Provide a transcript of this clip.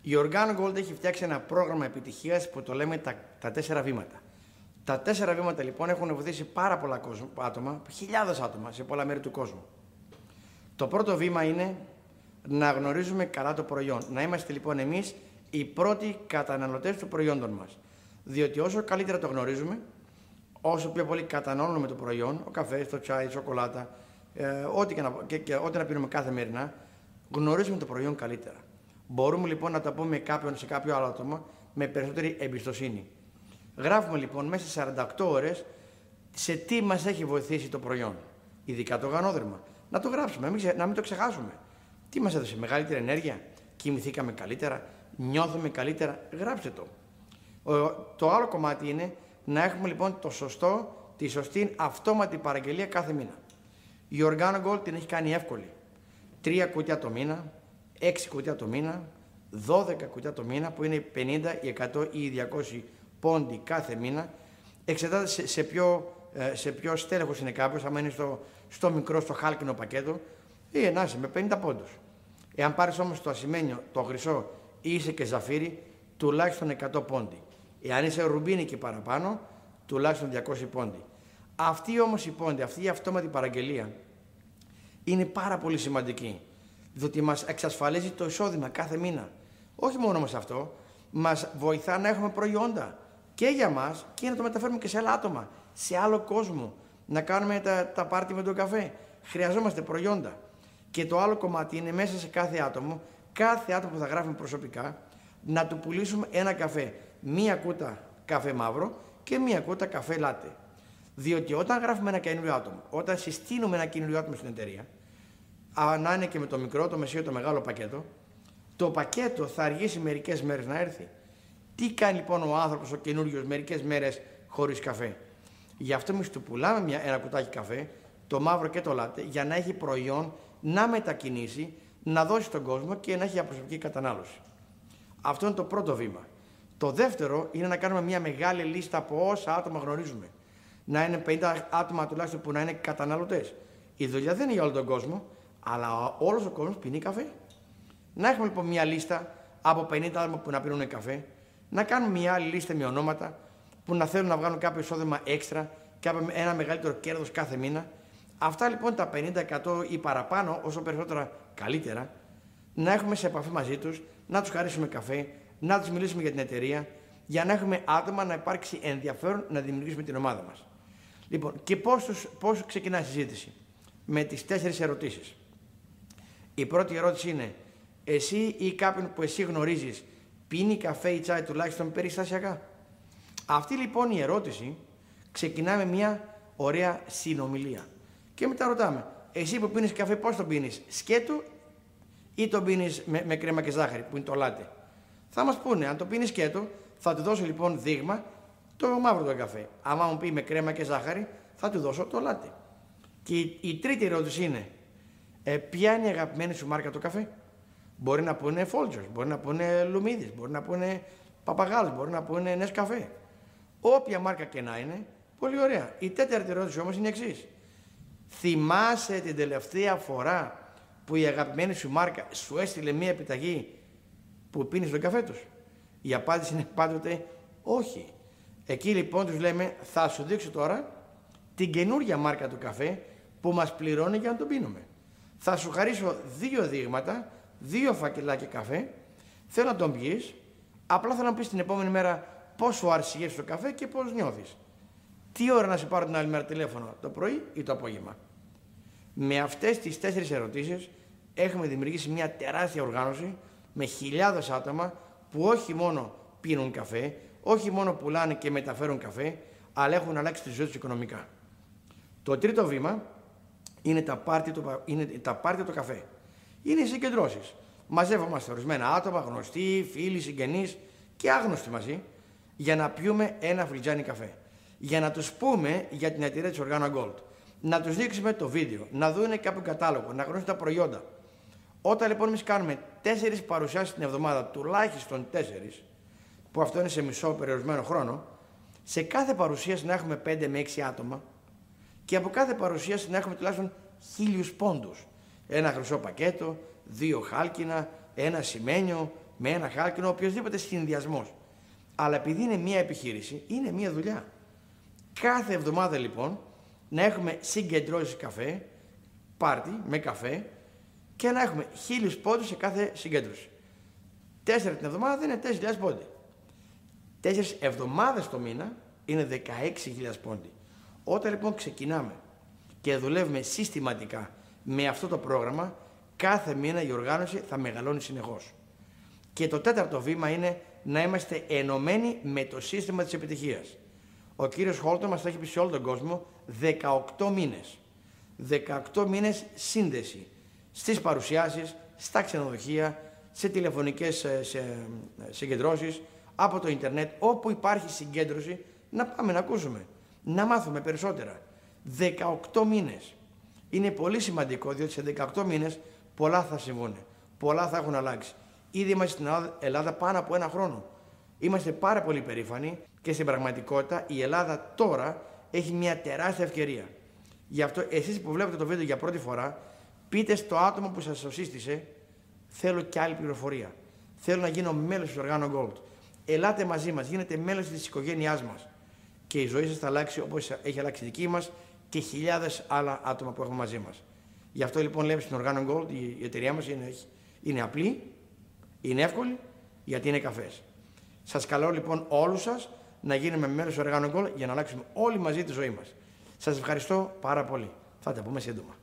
Η Organo Gold έχει φτιάξει ένα πρόγραμμα επιτυχίας που το λέμε τα 4 βήματα. Τα 4 βήματα λοιπόν έχουν βοηθήσει πάρα πολλά άτομα, χιλιάδες άτομα σε πολλά μέρη του κόσμου. Το πρώτο βήμα είναι να γνωρίζουμε καλά το προϊόν. Να είμαστε λοιπόν εμείς οι πρώτοι καταναλωτές του προϊόντων μας. Διότι όσο καλύτερα το γνωρίζουμε, όσο πιο πολύ καταναλώνουμε το προϊόν, ο καφές, το τσάι, η σοκολάτα, ό,τι να πίνουμε καθημερινά, γνωρίζουμε το προϊόν καλύτερα. Μπορούμε λοιπόν να τα πούμε σε κάποιο άλλο άτομο με περισσότερη εμπιστοσύνη. Γράφουμε λοιπόν μέσα σε 48 ώρες σε τι μας έχει βοηθήσει το προϊόν. Ειδικά το οργανόδερμα. Να το γράψουμε, να μην το ξεχάσουμε. Τι μας έδωσε, μεγαλύτερη ενέργεια, κοιμηθήκαμε καλύτερα, νιώθουμε καλύτερα. Γράψτε το. Το άλλο κομμάτι είναι να έχουμε λοιπόν τη σωστή αυτόματη παραγγελία κάθε μήνα. Η Organo Gold την έχει κάνει εύκολη. 3 κουτιά το μήνα, 6 κουτιά το μήνα, 12 κουτιά το μήνα που είναι 50, 100 ή 200 πόντι κάθε μήνα. Εξετάζεται σε ποιο στέλεχος είναι κάποιος, άμα είναι στο μικρό, στο χάλκινο πακέτο ή ενάσαι με 50 πόντους. Εάν πάρεις όμως το ασημένιο, το χρυσό ή είσαι και ζαφύρι, τουλάχιστον 100 πόντι. Εάν είσαι ρουμπίνι και παραπάνω, τουλάχιστον 200 πόντι. Αυτή όμως η πόντι, αυτή η αυτόματη παραγγελία είναι πάρα πολύ σημαντική, διότι μας εξασφαλίζει το εισόδημα κάθε μήνα. Όχι μόνο όμως αυτό, μας βοηθά να έχουμε προϊόντα και για μας και να το μεταφέρουμε και σε άλλα άτομα, σε άλλο κόσμο, να κάνουμε τα πάρτι με τον καφέ. Χρειαζόμαστε προϊόντα. Και το άλλο κομμάτι είναι μέσα σε κάθε άτομο που θα γράφουμε προσωπικά, να του πουλήσουμε ένα καφέ. Μία κούτα καφέ μαύρο και μία κούτα καφέ λάτε. Διότι όταν γράφουμε ένα καινούριο άτομο, όταν συστήνουμε ένα καινούριο άτομο στην εταιρεία, να είναι και με το μικρό, το μεσαίο, το μεγάλο πακέτο, το πακέτο θα αργήσει μερικές μέρες να έρθει. Τι κάνει λοιπόν ο άνθρωπος, ο καινούριος, μερικές μέρες χωρίς καφέ? Γι' αυτό εμείς του πουλάμε ένα κουτάκι καφέ, το μαύρο και το λάτε, για να έχει προϊόν να μετακινήσει, να δώσει στον κόσμο και να έχει για προσωπική κατανάλωση. Αυτό είναι το πρώτο βήμα. Το δεύτερο είναι να κάνουμε μια μεγάλη λίστα από όσα άτομα γνωρίζουμε. Να είναι 50 άτομα τουλάχιστον που να είναι καταναλωτές. Η δουλειά δεν είναι για όλο τον κόσμο, αλλά όλος ο κόσμος πίνει καφέ. Να έχουμε λοιπόν μια λίστα από 50 άτομα που να πίνουν καφέ, να κάνουμε μια άλλη λίστα με ονόματα που να θέλουν να βγάλουν κάποιο εισόδημα έξτρα και ένα μεγαλύτερο κέρδος κάθε μήνα. Αυτά λοιπόν τα 50% ή παραπάνω, όσο περισσότερα καλύτερα, να έχουμε σε επαφή μαζί τους, να τους χαρίσουμε καφέ, να τους μιλήσουμε για την εταιρεία, για να έχουμε άτομα να υπάρξει ενδιαφέρον να δημιουργήσουμε την ομάδα μας. Λοιπόν, και πώς ξεκινάει η συζήτηση? Με τις 4 ερωτήσεις. Η πρώτη ερώτηση είναι, εσύ ή κάποιον που εσύ γνωρίζεις πίνει καφέ ή τσάι τουλάχιστον περιστασιακά? Αυτή λοιπόν η ερώτηση ξεκινάει με μια ωραία συνομιλία. Και μετά ρωτάμε, εσύ που πίνεις καφέ πώς τον πίνεις, σκέτο ή τον πίνεις με κρέμα και ζάχαρη που είναι το λάτε? Θα μας πούνε, αν το πίνεις σκέτο, θα του δώσω λοιπόν δείγμα το μαύρο τον καφέ. Άμα μου πει με κρέμα και ζάχαρη, θα του δώσω το λάτε. Και η τρίτη ερώτηση είναι, ποια είναι η αγαπημένη σου μάρκα το καφέ? Μπορεί να πούνε Folgers, μπορεί να πούνε Λουμίδης, μπορεί να πούνε Παπαγάλος, μπορεί να πούνε Νεσκαφέ. Όποια μάρκα και να είναι, πολύ ωραία. Η τέταρτη ερώτηση όμως είναι η εξής. Θυμάσαι την τελευταία φορά που η αγαπημένη σου μάρκα σου έστειλε μία επιταγή που πίνεις τον καφέ τους? Η απάντηση είναι πάντοτε όχι. Εκεί λοιπόν τους λέμε, θα σου δείξω τώρα την καινούργια μάρκα του καφέ που μας πληρώνει για να τον πίνουμε. Θα σου χαρίσω 2 δείγματα, 2 φακελάκια καφέ, θέλω να τον πιείς, απλά θέλω να πεις την επόμενη μέρα πώς σου άρεσε η γεύση στο καφέ και πώς νιώθεις. Τι ώρα να σε πάρω την άλλη μέρα τηλέφωνο, το πρωί ή το απόγευμα? Με αυτές τις 4 ερωτήσεις έχουμε δημιουργήσει μια τεράστια οργάνωση με χιλιάδες άτομα που όχι μόνο πίνουν καφέ, όχι μόνο πουλάνε και μεταφέρουν καφέ, αλλά έχουν αλλάξει τη ζωή τους οικονομικά. Το τρίτο βήμα είναι τα πάρτι του καφέ. Είναι οι συγκεντρώσεις. Μαζεύομαστε ορισμένα άτομα, γνωστοί, φίλοι, συγγενείς και άγνωστοι μαζί, για να πιούμε ένα φλιτζάνι καφέ. Για να τους πούμε για την εταιρεία της Organo Gold. Να τους δείξουμε το βίντεο, να δουν κάποιο κατάλογο, να γνωρίσουν τα προϊόντα. Όταν λοιπόν εμείς κάνουμε 4 παρουσιάσεις την εβδομάδα, τουλάχιστον 4, που αυτό είναι σε μισό περιορισμένο χρόνο, σε κάθε παρουσίαση να έχουμε 5 με 6 άτομα και από κάθε παρουσίαση να έχουμε τουλάχιστον 1000 πόντους. Ένα χρυσό πακέτο, 2 χάλκινα, ένα σημαίνιο, με ένα χάλκινο, οποιοδήποτε συνδυασμός. Αλλά επειδή είναι μία επιχείρηση, είναι μία δουλειά. Κάθε εβδομάδα λοιπόν να έχουμε συγκεντρώσεις καφέ, πάρτι με καφέ και να έχουμε 1000 πόντους σε κάθε συγκέντρωση. 4 την εβδομάδα είναι 4.000 πόντι. 4 εβδομάδες το μήνα είναι 16.000 πόντι. Όταν λοιπόν ξεκινάμε και δουλεύουμε συστηματικά με αυτό το πρόγραμμα, κάθε μήνα η οργάνωση θα μεγαλώνει συνεχώς. Και το τέταρτο βήμα είναι να είμαστε ενωμένοι με το σύστημα της επιτυχίας. Ο κύριος Χόλτον μας έχει πει σε όλο τον κόσμο 18 μήνες. 18 μήνες σύνδεση στις παρουσιάσεις, στα ξενοδοχεία, σε τηλεφωνικές συγκεντρώσεις, από το ίντερνετ, όπου υπάρχει συγκέντρωση, να πάμε να ακούσουμε, να μάθουμε περισσότερα. 18 μήνες. Είναι πολύ σημαντικό, διότι σε 18 μήνες πολλά θα συμβούν, πολλά θα έχουν αλλάξει. Ήδη είμαστε στην Ελλάδα πάνω από ένα χρόνο. Είμαστε πάρα πολύ περήφανοι και στην πραγματικότητα η Ελλάδα τώρα έχει μια τεράστια ευκαιρία. Γι' αυτό εσείς που βλέπετε το βίντεο για πρώτη φορά, πείτε στο άτομο που σας το σύστησε, θέλω και άλλη πληροφορία. Θέλω να γίνω μέλος του Organo Gold. Ελάτε μαζί μας, γίνετε μέλος της οικογένειάς μας. Και η ζωή σας θα αλλάξει όπως έχει αλλάξει η δική μας και χιλιάδες άλλα άτομα που έχουμε μαζί μας. Γι' αυτό λοιπόν λέμε στην Organo Gold, η εταιρεία μας είναι απλή, είναι εύκολη, γιατί είναι καφές. Σας καλώ λοιπόν όλους σας να γίνουμε μέλος του Organo Gold για να αλλάξουμε όλοι μαζί τη ζωή μας. Σας ευχαριστώ πάρα πολύ. Θα τα πούμε σύντομα.